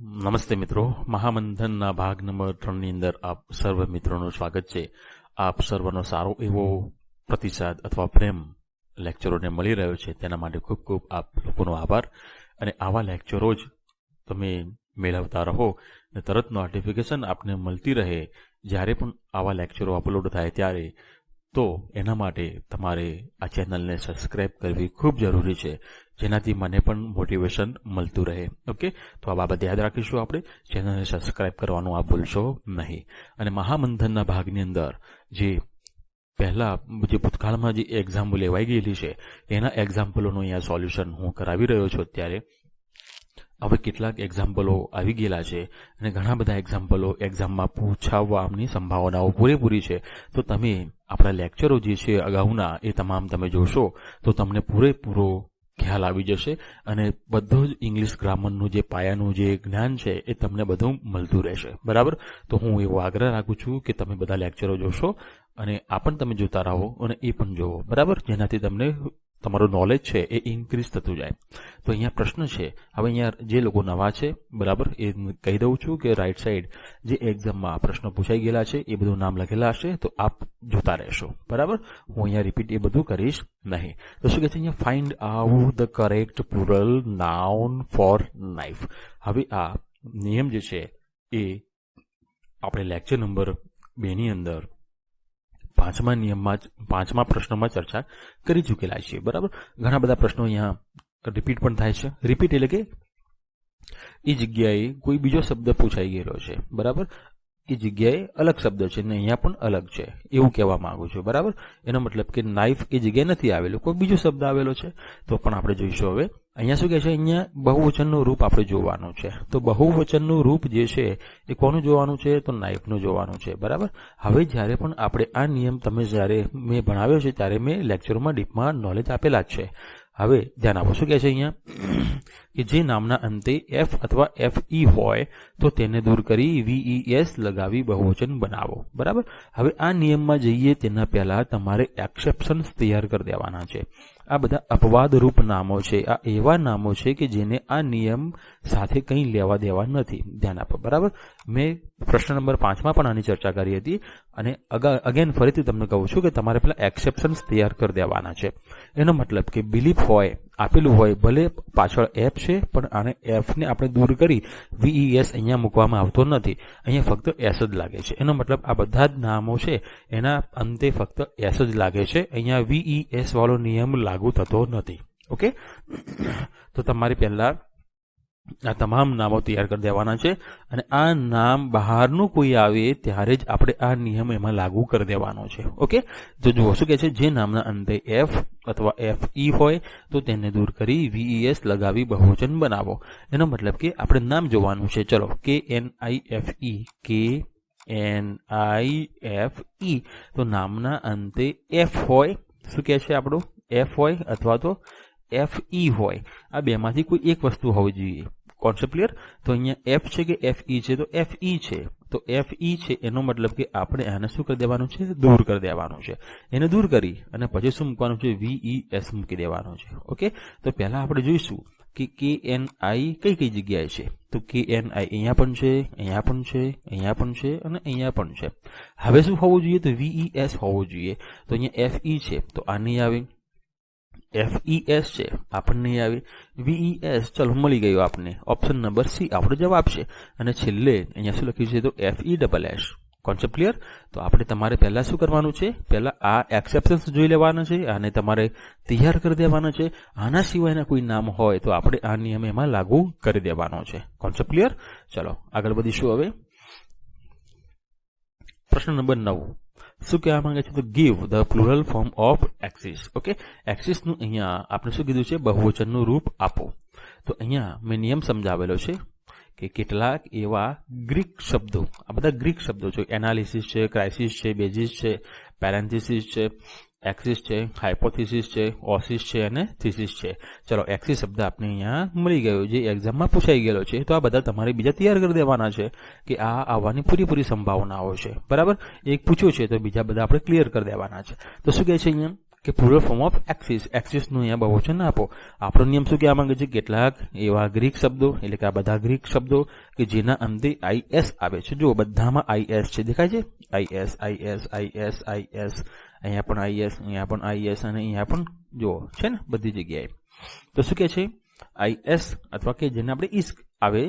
નમસ્તે મિત્રો, મહામંથનના ભાગ નંબર 3 ની અંદર આપ સર્વ મિત્રોનું સ્વાગત છે. આપ સર્વનો સારો એવો પ્રતિસાદ અથવા પ્રેમ લેક્ચરોને મળી રહ્યો છે, તેના માટે ખૂબ ખૂબ આપ લોકોનો આભાર. અને આવા લેક્ચરો જ તમે મેળવતા રહો અને તરત નોટિફિકેશન આપને મળતી રહે જ્યારે પણ આવા લેક્ચરો અપલોડ થાય ત્યારે. તો એના માટે તમારે આ ચેનલને સબસ્ક્રાઇબ કરવી ખૂબ જરૂરી છે, જેનાથી મને પણ મોટિવેશન મળતું રહે. ઓકે, તો આ બાબત યાદ રાખીશું. આપણે ચેનલને સબસ્ક્રાઇબ કરવાનું આ ભૂલશો નહીં. અને મહામંથનના ભાગની અંદર જે પહેલા જે ભૂતકાળમાં જે એક્ઝામ્પલ લેવાઈ ગયેલી છે એના એક્ઝામ્પલોનું અહીંયા સોલ્યુશન હું કરાવી રહ્યો છું અત્યારે. હવે કેટલાક એક્ઝામ્પલો આવી ગયેલા છે અને ઘણા બધા એક્ઝામ્પલો એક્ઝામમાં પૂછાવવાની સંભાવનાઓ પૂરેપૂરી છે. તો તમે આપણા લેક્ચરો જે છે અગાઉના એ તમામ તમે જોશો તો તમને પૂરેપૂરો ખ્યાલ આવી જશે અને બધું જ ઇંગ્લિશ ગ્રામરનું જે પાયાનું જે જ્ઞાન છે એ તમને બધું મળતું રહેશે. બરાબર, તો હું એવો આગ્રહ રાખું છું કે તમે બધા લેક્ચરો જોશો અને આ પણ તમે જોતા રહો અને એ પણ જોવો. બરાબર, જેનાથી તમને તમારું નોલેજ છે એ ઇન્ક્રીઝ થતું જાય. તો અહીંયા પ્રશ્ન છે, હવે અહીંયા જે લોકો નવા છે બરાબર એ કહી દઉં છું કે રાઈટ સાઈડ જે એક્ઝામમાં પ્રશ્નો પૂછાઈ ગયેલા છે એ બધું નામ લખેલા હશે, તો આપ જોતા રહેશો. બરાબર, હું અહીંયા રિપીટ એ બધું કરીશ નહીં. તો શું કહે છે અહીંયા, find out the correct plural noun for knife. હવે આ નિયમ જે છે એ આપણે લેક્ચર નંબર 2 ની અંદર પાંચમા પ્રશ્નોમાં ચર્ચા કરી ચૂકેલા છીએ. બરાબર, ઘણા બધા પ્રશ્નો અહીંયા રિપીટ પણ થાય છે. રિપીટ એટલે કે એ જગ્યાએ કોઈ બીજો શબ્દ પૂછાઈ ગયેલો છે. બરાબર, એ જગ્યાએ અલગ શબ્દ છે ને અહીંયા પણ અલગ છે એવું કહેવા માંગુ છું. બરાબર, એનો મતલબ કે નાઇફ એ જગ્યાએ નથી આવેલો, કોઈ બીજો શબ્દ આવેલો છે. તો પણ આપણે જોઈશું. હવે અહીંયા શું કહે છે, અહીંયા બહુવચનનું રૂપ આપણે જોવાનું છે. તો બહુવચનનું રૂપ જે છે એ કોનું જોવાનું છે, તો નાઇફનું જોવાનું છે. બરાબર, હવે જ્યારે પણ આપણે આ નિયમ તમે જ્યારે મેં ભણાવ્યો છે ત્યારે મેં લેક્ચરોમાં ડીપમાં નોલેજ આપેલા જ છે. હવે ધ્યાન આપો, શું કહે છે અહીંયા કે જે નામના અંતે એફ અથવા FE હોય તો તેને દૂર કરી VES લગાવી બહુવચન બનાવો. બરાબર, હવે આ નિયમમાં જઈએ તેના પહેલા તમારે એક્સેપ્શન્સ તૈયાર કરી દેવાના છે. આ બધા અપવાદરૂપ નામો છે, આ એવા નામો છે કે જેને આ નિયમ સાથે કંઈ લેવા દેવા નથી. ધ્યાન આપો. બરાબર, મેં પ્રશ્ન નંબર 5માં પણ આની ચર્ચા કરી હતી અને અગેન ફરીથી તમને કહું છું કે તમારે પેલા એક્સેપ્શન્સ તૈયાર કરી દેવાના છે. એનો મતલબ કે બિલીફ હોય આપેલું હોય, ભલે પાછળ એફ છે પણ આને એફને આપણે દૂર કરી VES અહીંયા મૂકવામાં આવતો નથી, અહીંયા ફક્ત એસ જ લાગે છે. એનો મતલબ આ બધા જ નામો છે એના અંતે ફક્ત એસ જ લાગે છે, અહીંયા VES વાળો નિયમ લાગુ થતો નથી. ઓકે, તો તમારે પહેલા આ તમામ નામો તૈયાર કરી દેવાના છે અને આ નામ બહારનું કોઈ આવે ત્યારે જ આપણે આ નિયમ એમાં લાગુ કરી દેવાનો છે. ઓકે, તો જુઓ શું કહે છે, જે નામના અંતે એફ અથવા FE હોય તો તેને દૂર કરી VES લગાવી બહુવચન બનાવો. એનો મતલબ કે આપણે નામ જોવાનું છે. ચલો, KNIFE, તો નામના અંતે F હોય, શું કહે છે આપણું F હોય અથવા તો FE હોય, આ બેમાંથી કોઈ એક વસ્તુ હોવી જોઈએ. Concept clear? તો અહીંયા F છે કે FE છે, તો FE છે. તો FE છે એનો મતલબ કે આપણે આને શું કરી દેવાનું છે, દૂર કરી દેવાનું છે. એને દૂર કરી અને પછી શું મૂકવાનું છે, VES મૂકી દેવાનું છે. ઓકે, તો પહેલા આપણે જોઈશું કે KNI કઈ કઈ જગ્યાએ છે. તો KNI અહીંયા પણ છે, અહીંયા પણ છે, અહીંયા પણ છે અને અહીંયા પણ છે. હવે શું હોવું જોઈએ, તો VES હોવું જોઈએ. તો અહીંયા FE છે તો આ નહીં આવે, FES છે આપણને નહીં આવે, VES ચલો મળી ગયું આપને. ઓપ્શન નંબર C આપણો જવાબ છે. અને છેલ્લે અહીંયા શું લખ્યું છે, તો FESS. Concept clear? તો આપણે તમારે પહેલા શું કરવાનું છે, પહેલા આ એક્સેપ્શન્સ જોઈ લેવાના છે અને તમારે તૈયાર કરી દેવાના છે. આના સિવાયના કોઈ નામ હોય તો આપણે આ નિયમ એમાં લાગુ કરી દેવાનો છે. Concept clear? ચલો આગળ વધીશું. હવે પ્રશ્ન નંબર 9 શું કહેવા માંગે છે, તો give the plural form of axis. Okay, એક્સિસનું અહીંયા આપણે શું કીધું છે, બહુવચનનું રૂપ આપો. તો અહીંયા મેં નિયમ સમજાવેલો છે કે કેટલાક એવા ગ્રીક શબ્દો, આ બધા ગ્રીક શબ્દો છે, એનાલિસિસ છે, ક્રાઇસિસ છે, બેઝિસ છે, પેરેન્થિસિસ છે, એક્સિસ છે, હાઇપોથિસિસ છે, ઓસિસ છે અને થિસિસ છે. ચલો, એક્સિસ શબ્દ આપણે અહીંયા મળી ગયો જે એક્ઝામમાં પૂછાઈ ગયેલો છે. તો આ બધા તમારે બીજા તૈયાર કરી દેવાના છે કે આ આવવાની પૂરેપૂરી સંભાવનાઓ છે. બરાબર, એક પૂછ્યું છે તો બીજા બધા આપણે ક્લિયર કરી દેવાના છે. તો શું કહે છે અહીંયા, કે પ્લુરલ ફોર્મ ઓફ એક્સિસ. એક્સિસનું અહીંયા બહુવચન ના આપો. આપણો નિયમ શું કહેવા માંગે છે? કેટલાક એવા ગ્રીક શબ્દો, એટલે કે આ બધા ગ્રીક શબ્દો કે જેના અંતે IS આવે છે. જો બધામાં IS છે, દેખાય છે? IS, IS, IS, IS, અહીંયા પણ IS, અહીંયા પણ IS અને અહીંયા પણ જો છે ને બધી જગ્યાએ. તો શું કે છે? IS અથવા કે જેને આપણે ઇસ્ક આવે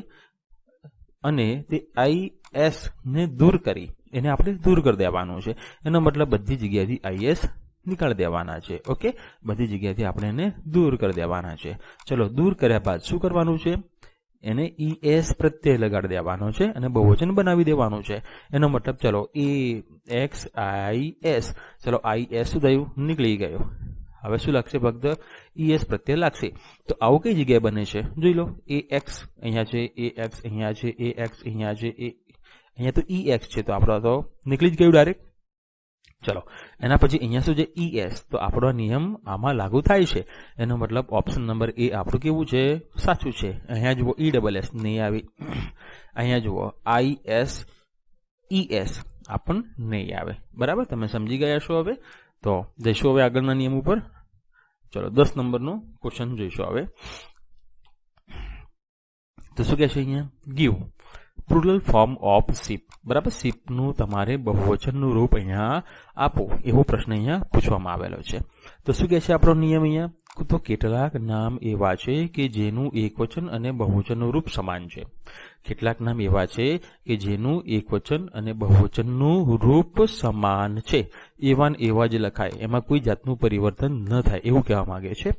અને તે IS ને દૂર કરી એને આપણે દૂર કરી દેવાનું છે. એનો મતલબ બધી જગ્યાએથી IS નીકાળી દેવાના છે. ઓકે, બધી જગ્યાએથી આપણે એને દૂર કરી દેવાના છે. ચલો, દૂર કર્યા બાદ શું કરવાનું છે? એને ES પ્રત્યય લગાડી દેવાનો છે અને બહુવચન બનાવી દેવાનું છે. એનો મતલબ ચલો AXIS, ચલો IS શું થયું? નીકળી ગયો. હવે શું લાગશે? ફક્ત ES પ્રત્યય લાગશે. તો આવું કઈ જગ્યાએ બને છે? જોઈ લો. AX અહીંયા છે, AX અહીંયા છે, AX અહીંયા છે, અહીંયા તો EX છે, તો આપણો તો નીકળી જ ગયું ડાયરેક્ટ. ચલો, એના પછી અહીંયા શું છે? ES. તો આપણો નિયમ આમાં લાગુ થાય છે. એનો મતલબ ઓપ્શન નંબર A આપણું કેવું છે? સાચું છે. અહીંયા જુઓ ESS નહીં આવી, અહીંયા જુઓ ISES આ પણ નહીં આવે. બરાબર, તમે સમજી ગયા છો. હવે તો જઈશું હવે આગળના નિયમ ઉપર. ચલો 10 નંબરનો ક્વેશ્ચન જોઈશું હવે. તો શું કહે છે અહીંયા? Give plural form of sheep. બરાબર, શીપનું તમારે બહુવચનનું રૂપ અહીંયા આપો, એવો પ્રશ્ન અહીંયા પૂછવામાં આવેલો છે. તો શું કહે છે આપણો નિયમ અહીંયા? તો કેટલાક નામ એવા છે કે જેનું એકવચન અને બહુવચનનું રૂપ સમાન છે. કેટલાક નામ એવા છે કે જેનું એકવચન અને બહુવચનનું રૂપ સમાન છે. એવા જ લખાય, એમાં કોઈ જાતનું પરિવર્તન ન થાય, એવું કહેવા માંગે છે.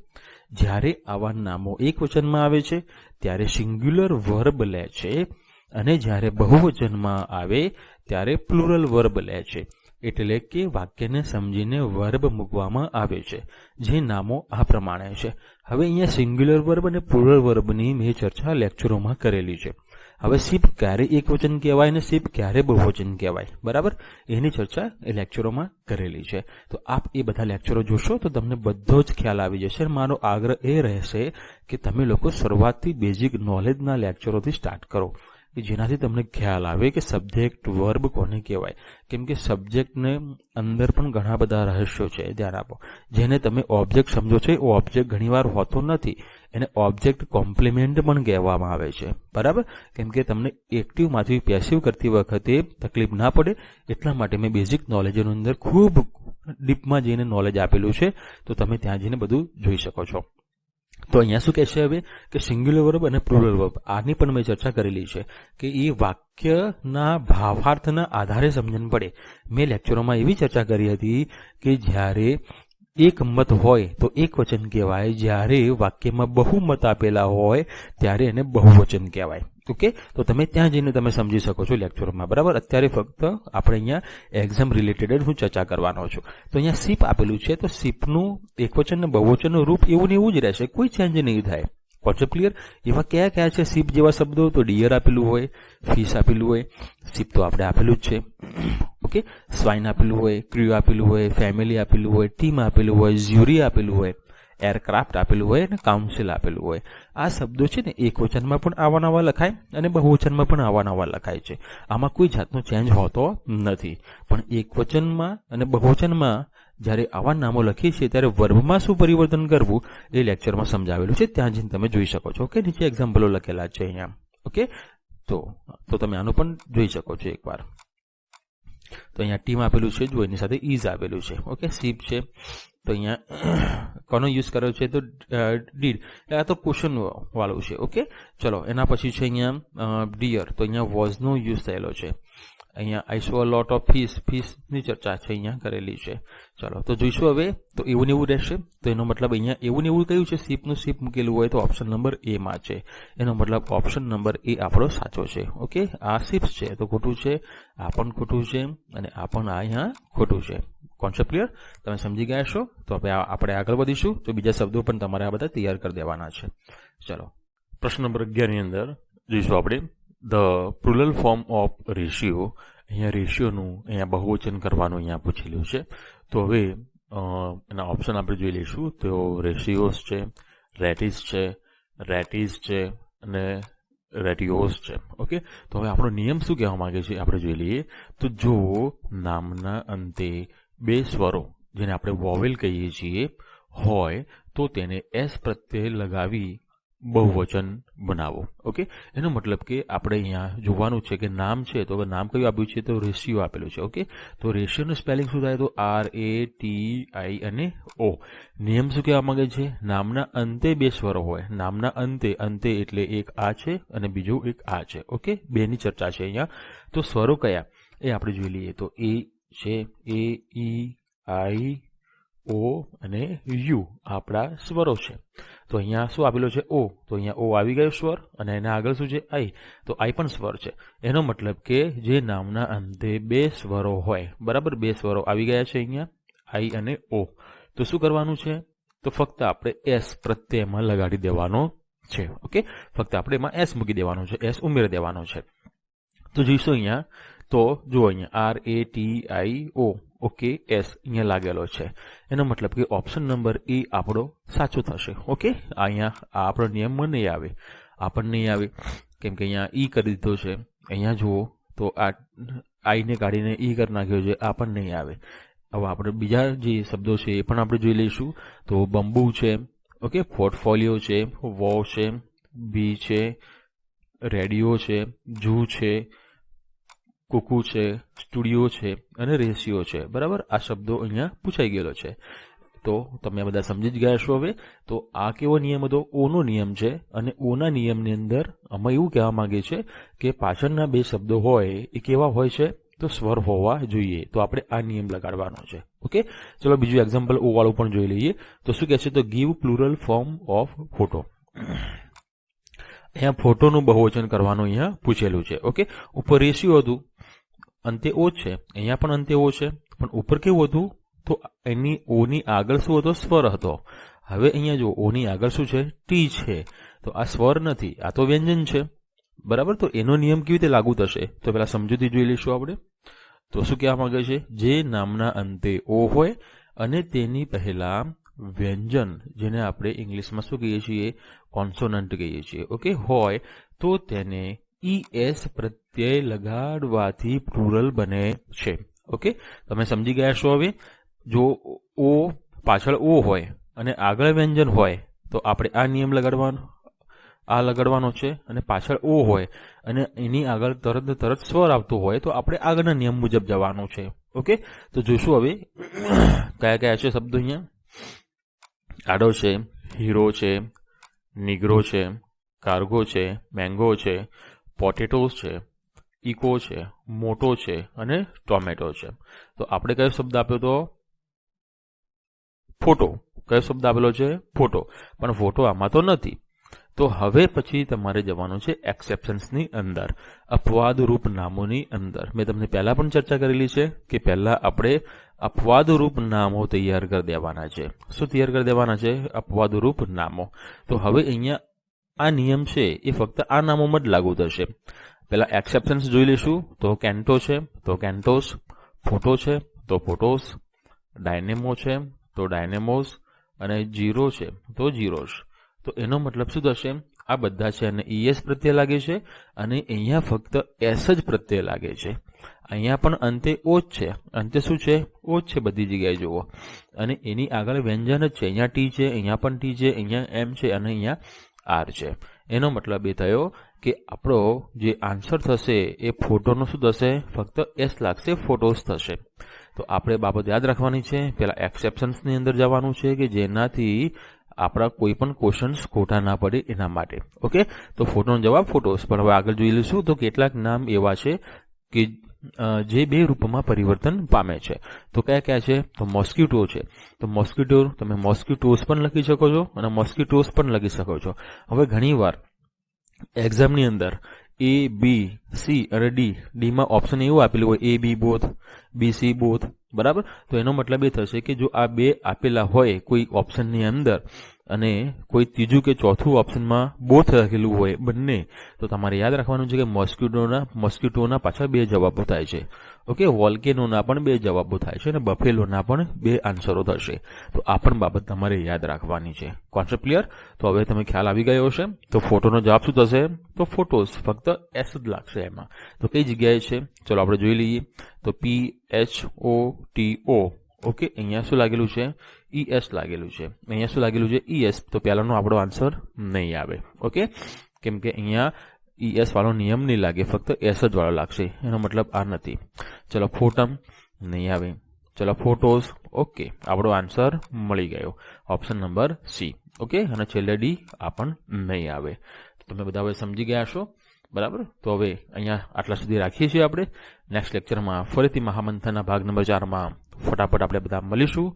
જ્યારે આવા નામો એકવચનમાં આવે છે ત્યારે સિંગ્યુલર વર્બ લે છે અને જ્યારે બહુવચનમાં આવે ત્યારે પ્લુરલ વર્બ લે છે. એટલે કે વાક્યને સમજીને વર્બ મૂકવામાં આવે છે. જે નામો આ પ્રમાણે છે. હવે અહીંયા સિંગ્યુલર વર્બ અને પ્લુરલ વર્બની મેં ચર્ચા લેક્ચરોમાં કરેલી છે. હવે શીપ ક્યારે એકવચન કહેવાય અને શીપ ક્યારે બહુવચન કહેવાય, બરાબર, એની ચર્ચા એ લેક્ચરોમાં કરેલી છે. તો આપ એ બધા લેક્ચરો જોશો તો તમને બધો જ ખ્યાલ આવી જશે. મારો આગ્રહ એ રહેશે કે તમે લોકો શરૂઆતથી બેઝિક નોલેજના લેક્ચરોથી સ્ટાર્ટ કરો, કે જેનાથી તમને ખ્યાલ આવે કે સબ્જેક્ટ વર્બ કોને કહેવાય. કેમ કે સબ્જેક્ટને અંદર પણ ઘણા બધા રહસ્યો છે, ધ્યાન આપો. જેને તમે ઓબ્જેક્ટ સમજો છો એ ઓબ્જેક્ટ ઘણીવાર હોતો નથી. એને ઓબ્જેક્ટ કોમ્પ્લિમેન્ટ પણ કહેવામાં આવે છે. બરાબર, કેમ કે તમને એક્ટિવમાંથી પેસિવ કરતી વખતે તકલીફ ના પડે એટલા માટે મેં બેઝિક નોલેજની અંદર ખૂબ ડીપમાં જઈને નોલેજ આપેલું છે. તો તમે ત્યાં જઈને બધું જોઈ શકો છો. તો અહીંયા શું કહે છે હવે કે સિંગ્યુલર વર્બ અને પ્લુરલ વર્બ, આની પણ મેં ચર્ચા કરેલી છે કે એ વાક્યના ભાવાર્થના આધારે સમજણ પડે. મેં લેક્ચરોમાં એવી ચર્ચા કરી હતી કે જ્યારે એક મત હોય તો એક વચન કહેવાય, જ્યારે વાક્યમાં બહુમત આપેલા હોય ત્યારે એને બહુવચન કહેવાય. ઓકે, તો તમે ત્યાં જઈને તમે સમજી શકો છો લેક્ચરોમાં. બરાબર, અત્યારે ફક્ત આપણે અહીંયા એક્ઝામ રિલેટેડ હું ચર્ચા કરવાનો છું. તો અહીંયા શીપ આપેલું છે, તો શીપનું એકવચન ને બહુવચનનું રૂપ એવું ને એવું જ રહેશે, કોઈ ચેન્જ નહીં થાય. Concept clear? એવા કયા કયા છે શીપ જેવા શબ્દો? તો ડિયર આપેલું હોય, ફિશ આપેલું હોય, શીપ તો આપણે આપેલું જ છે. ઓકે, સ્વાઇન આપેલું હોય, ક્રૂ આપેલું હોય, ફેમિલી આપેલું હોય, ટીમ આપેલું હોય, જ્યુરી આપેલું હોય, એરક્રાફ્ટ આપેલું હોય અને કાઉન્સિલ આપેલું હોય. આ શબ્દો છે ને એકવચનમાં પણ આવા નવા લખાય અને બહુવચનમાં પણ આવા નવા લખાય છે. આમાં કોઈ જાતનો ચેન્જ હોતો નથી. પણ એકવચનમાં અને બહુવચનમાં જ્યારે આવા નામો લખીએ છીએ ત્યારે વર્બમાં શું પરિવર્તન કરવું એ લેક્ચરમાં સમજાવેલું છે. ત્યાં જઈને તમે જોઈ શકો છો. ઓકે, નીચે એક્ઝામ્પલો લખેલા છે અહીંયા. ઓકે, તો તમે આનું પણ જોઈ શકો છો એકવાર. તો અહીંયા ટીમ આપેલું છે, જો એની સાથે ઇઝ આપેલું છે. ઓકે, શીપ છે, તો અહીંયા કોનો યુઝ કર્યો છે? તો ડીડ, આ તો ક્વેશ્ચન વાળું છે. ઓકે, ચલો એના પછી છે અહીંયા ડિયર, તો અહીંયા વોઝનો યુઝ થયેલો છે. અહીંયા આઈ સો અ લોટ ઓફ ફિશની ચર્ચા છે અહીંયા કરેલી છે. ચલો તો જોઈશું હવે. તો એવું ને એવું રહેશે. તો એનો મતલબ અહીંયા એવું ને એવું કયું છે? શીપનું શીપ મૂકેલું હોય તો ઓપ્શન નંબર એ માં છે. એનો મતલબ ઓપ્શન નંબર એ આપણો સાચો છે. ઓકે, આ શીપ્સ છે તો ખોટું છે, આ પણ ખોટું છે અને આ પણ અહીંયા ખોટું છે. Concept clear? તમે સમજી ગયા છો? તો હવે આપણે આગળ વધીશું. તો બીજા શબ્દો પણ તમારે આ બધા તૈયાર કરી દેવાના છે. ચલો, પ્રશ્ન નંબર 11 ની અંદર જોઈશું આપણે the plural form of ratio. અહીંયા રેશિયોનું અહીંયા બહુવચન કરવાનું અહીંયા પૂછેલું છે. તો હવે એના ઓપ્શન આપણે જોઈ લઈશું. તો રેશિયોસ છે, રેટિસ છે, રેટિસ છે અને રેટિયોસ છે. ઓકે, તો હવે આપણો નિયમ શું કહેવા માંગે છે આપણે જોઈ લઈએ. તો જો નામના અંતે બે સ્વરો જેને આપણે વોવેલ કહીએ છીએ હોય તો તેને એસ પ્રત્યય લગાવી બહુવચન બનાવો. ઓકે, એનો મતલબ કે આપણે અહીંયા જોવાનું છે કે નામ છે તો નામ કયું આપ્યું છે તો રેશિયો આપેલું છે. ઓકે, તો રેશિયોનું સ્પેલિંગ શું થાય તો RATI અને O. નિયમ શું કહેવા માંગે છે? નામના અંતે બે સ્વરો હોય. નામના અંતે એટલે એક આ છે અને બીજું એક આ છે. ઓકે, બેની ચર્ચા છે અહીંયા. તો સ્વરો કયા એ આપણે જોઈ લઈએ. તો એ છે AEI O અને U આપણા સ્વરો છે. તો અહીંયા શું આપેલો છે? O. તો અહીંયા O આવી ગયો સ્વર અને એના આગળ શું છે? I. તો I પણ સ્વર છે. એનો મતલબ કે જે નામના અંતે બે સ્વરો હોય, બરાબર, બે સ્વરો આવી ગયા છે અહીંયા I અને O. તો શું કરવાનું છે? તો ફક્ત આપણે S પ્રત્યયમાં લગાડી દેવાનો છે. ઓકે, ફક્ત આપણે એમાં S મૂકી દેવાનો છે, S ઉમેરી દેવાનો છે. તો જોઈશું અહીંયા. તો જો અહીંયા RATIO. ઓકે, S અહીંયા લાગેલો છે. એનો મતલબ કે ઓપ્શન નંબર E આપણો સાચો થશે. ઓકે, અહીંયા આ આપણો નિયમમાં નહીં આવે, આપણને નહીં આવે કેમ કે અહીંયા E કરી દીધો છે. અહીંયા જુઓ તો આ I ને કાઢીને E કરી નાખ્યો છે, આ પણ નહીં આવે. હવે આપણે બીજા જે શબ્દો છે એ પણ આપણે જોઈ લઈશું. તો બંબુ છે, ઓકે, પોર્ટફોલિયો છે, વોવ છે, બી છે, રેડિયો છે, જૂ છે, કુકુ છે, સ્ટુડિયો છે અને રેશિયો છે. બરાબર, આ શબ્દો અહીંયા પૂછાઈ ગયેલો છે. તો તમે બધા સમજી જ ગયા છો. હવે તો આ કેવો નિયમ હતો? ઓનો નિયમ છે. અને ઓના નિયમની અંદર અમે એવું કહેવા માંગે છે કે પાછળના બે શબ્દો હોય એ કેવા હોય છે? તો સ્વર હોવા જોઈએ. તો આપણે આ નિયમ લગાડવાનો છે. ઓકે, ચલો બીજું એક્ઝામ્પલ O વાળું પણ જોઈ લઈએ. તો શું કહે છે? તો give plural form of photo. અહીંયા ફોટોનું બહુવચન કરવાનું અહીંયા પૂછેલું છે. ઓકે, ઉપર રેશિયો હતું, અંતે O છે, અહીંયા પણ અંતે O છે, પણ ઉપર કેવું હતું? તો એની ઓની આગળ શું હતો? સ્વર હતો. હવે અહીંયા જો ઓની આગળ શું છે? ટી છે. તો આ સ્વર નથી, આ તો વ્યંજન છે. બરાબર, તો એનો નિયમ કેવી રીતે લાગુ થશે? તો પેલા સમજૂતી જોઈ લઈશું આપણે. તો શું કહેવા માંગે છે? જે નામના અંતે O હોય અને તેની પહેલા વ્યંજન, જેને આપણે ઇંગ્લિશમાં શું કહીએ છીએ? કોન્સોનન્ટ કહીએ છીએ. ઓકે, હોય તો તેને ES પ્રત્યય લગાડવાથી પ્લુરલ બને છે. ઓકે, તમે સમજી ગયા છો. હવે જો O પાછળ O હોય અને આગળ વ્યંજન હોય તો આપણે આ નિયમ લગાડવાનો છે. અને પાછળ O હોય અને એની આગળ તરત સ્વર આવતો હોય તો આપણે આગળના નિયમ મુજબ જવાનું છે. ઓકે, તો જોઈશું હવે કયા કયા છે શબ્દો અહીંયા. આડો છે, હીરો છે, નિગ્રો છે, કાર્ગો છે, મેંગો છે, પોટેટોસ છે, ઇકો છે, મોટો છે અને ટોમેટો છે. તો આપણે કયો શબ્દ આપ્યો તો? ફોટો. કયો શબ્દ આપેલો છે? ફોટો. પણ ફોટો આમાં તો નથી. તો હવે પછી તમારે જવાનું છે એક્સેપ્શન્સની અંદર, અપવાદરૂપ નામોની અંદર. મેં તમને પહેલા પણ ચર્ચા કરેલી છે કે પહેલા આપણે અપવાદરૂપ નામો તૈયાર કરી દેવાના છે. શું તૈયાર કરી દેવાના છે? અપવાદરૂપ નામો. તો હવે અહીંયા આ નિયમ છે એ ફક્ત આ નામોમાં જ લાગુ થશે. પેલા એક્સેપ્શન્સ જોઈ લઈશું. તો કેન્ટો છે તો કેન્ટોસ, ફોટો છે તો ફોટોસ, ડાયનેમો છે તો ડાયનેમોસ અને જીરો છે તો જીરોસ. તો એનો મતલબ શું થશે? આ બધા છે અને ES પ્રત્યય લાગે છે અને અહીંયા ફક્ત S જ પ્રત્યય લાગે છે. અહીંયા પણ અંતે O જ છે. અંતે શું છે? O જ છે બધી જગ્યાએ જુઓ. અને એની આગળ વ્યંજન જ છે. અહીંયા T છે, અહીંયા પણ T છે, અહીંયા M છે અને અહીંયા R છે. એનો મતલબ એ થયો કે આપણો જે આન્સર થશે એ ફોટોનો શું થશે? ફક્ત S લાગશે, ફોટોસ થશે. તો આપણે બાબત યાદ રાખવાની છે. પેલા એક્સેપ્શન્સની અંદર જવાનું છે કે જેનાથી આપણા કોઈ પણ ક્વેશ્ચન્સ ખોટા ના પડે એના માટે. ઓકે, તો ફોટોનો જવાબ ફોટોસ. પણ હવે આગળ જોઈ લઈશું. તો કેટલાક નામ એવા છે કે જે બે રૂપમાં પરિવર્તન પામે છે. તો કયા કયા છે? તો મોસ્કિટો છે. તો મોસ્કિટો તમે મોસ્કિટોસ પણ લખી શકો છો અને મોસ્કિટોસ પણ લખી શકો છો. હવે ઘણીવાર એક્ઝામની અંદર A, B, C અને D માં ઓપ્શન એવું આપેલું હોય A, B both, B, C both. બરાબર, તો એનો મતલબ એ થશે કે જો આ બે આપેલા હોય કોઈ ઓપ્શનની અંદર અને કોઈ ત્રીજું કે ચોથું ઓપ્શનમાં બોથ લખેલું હોય બંને, તો તમારે યાદ રાખવાનું છે કે મોસ્કિટોના પાછા બે જવાબો થાય છે. ઓકે, વોલ્કેનોના પણ બે જવાબો થાય છે અને બફેલોના પણ બે આન્સરો થશે. તો આ પણ બાબત તમારે યાદ રાખવાની છે. Concept clear? તો હવે તમે ખ્યાલ આવી ગયો હશે. તો ફોટોનો જવાબ શું થશે? તો ફોટોસ. ફક્ત S જ લાગશે એમાં. તો કઈ જગ્યાએ છે? ચલો આપણે જોઈ લઈએ. તો PHOTO. ઓકે, અહીંયા શું લાગેલું છે? ES લાગેલું છે. અહીંયા શું લાગેલું છે? ES. તો પહેલાનો આપણો આન્સર નહીં આવે. ઓકે, કેમ કે અહીંયા ES વાળો નિયમ નહીં લાગે, ફક્ત S જ વાળો લાગશે. એનો મતલબ આ નથી. ચલો, ફોટમ નહીં આવે. ચલો, ફોટોઝ. ઓકે, આપણો આન્સર મળી ગયો. Option number C. ઓકે, અને છેલ્લે D આ પણ નહીં આવે. તમે બધા હવે સમજી ગયા છો, બરાબર? તો હવે અહીંયા આટલા સુધી રાખીએ છીએ આપણે. નેક્સ્ટ લેક્ચરમાં ફરીથી મહામંથનના ભાગ નંબર 4માં ફટાફટ આપણે બધા મળીશું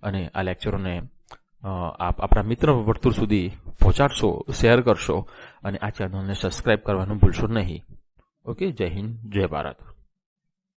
અને આ લેક્ચરોને આપ આપણા મિત્ર વર્તુળ સુધી પહોંચાડશો, શેર કરશો અને આ ચેનલને સબસ્ક્રાઇબ કરવાનું ભૂલશો નહીં. ઓકે, જય હિન્દ, જય ભારત.